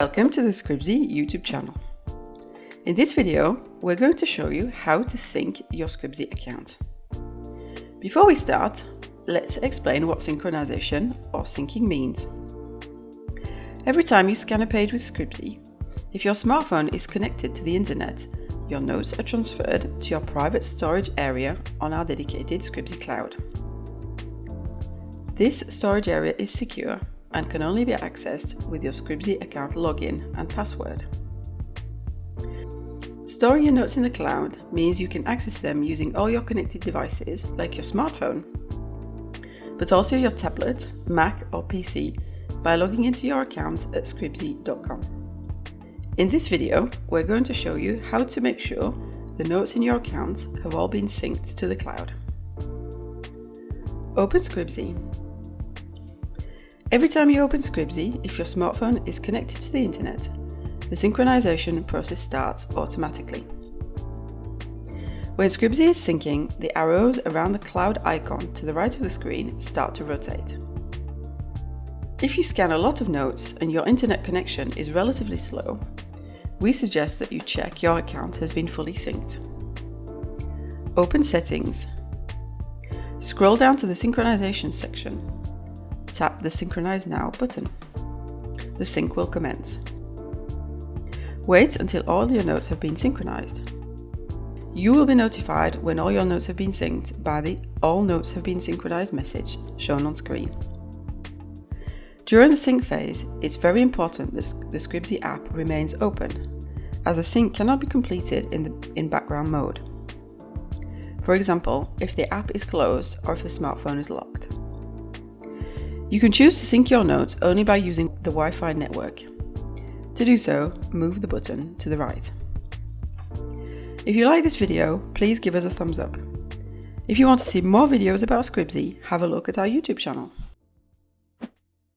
Welcome to the Scribzy YouTube channel. In this video, we're going to show you how to sync your Scribzy account. Before we start, let's explain what synchronization or syncing means. Every time you scan a page with Scribzy, if your smartphone is connected to the internet, your notes are transferred to your private storage area on our dedicated Scribzy cloud. This storage area is secure and can only be accessed with your Scribzy account login and password. Storing your notes in the cloud means you can access them using all your connected devices, like your smartphone, but also your tablet, Mac or PC by logging into your account at scribzy.com. In this video, we're going to show you how to make sure the notes in your account have all been synced to the cloud. Open Scribzy. Every time you open Scribzy, if your smartphone is connected to the internet, the synchronization process starts automatically. When Scribzy is syncing, the arrows around the cloud icon to the right of the screen start to rotate. If you scan a lot of notes and your internet connection is relatively slow, we suggest that you check your account has been fully synced. Open Settings. Scroll down to the Synchronization section. Tap the Synchronize Now button. The sync will commence. Wait until all your notes have been synchronized. You will be notified when all your notes have been synced by the All Notes Have Been Synchronized message shown on screen. During the sync phase, it's very important that the Scribzy app remains open, as the sync cannot be completed in background mode. For example, if the app is closed or if the smartphone is locked. You can choose to sync your notes only by using the Wi-Fi network. To do so, move the button to the right. If you like this video, please give us a thumbs up. If you want to see more videos about Scribzy, have a look at our YouTube channel.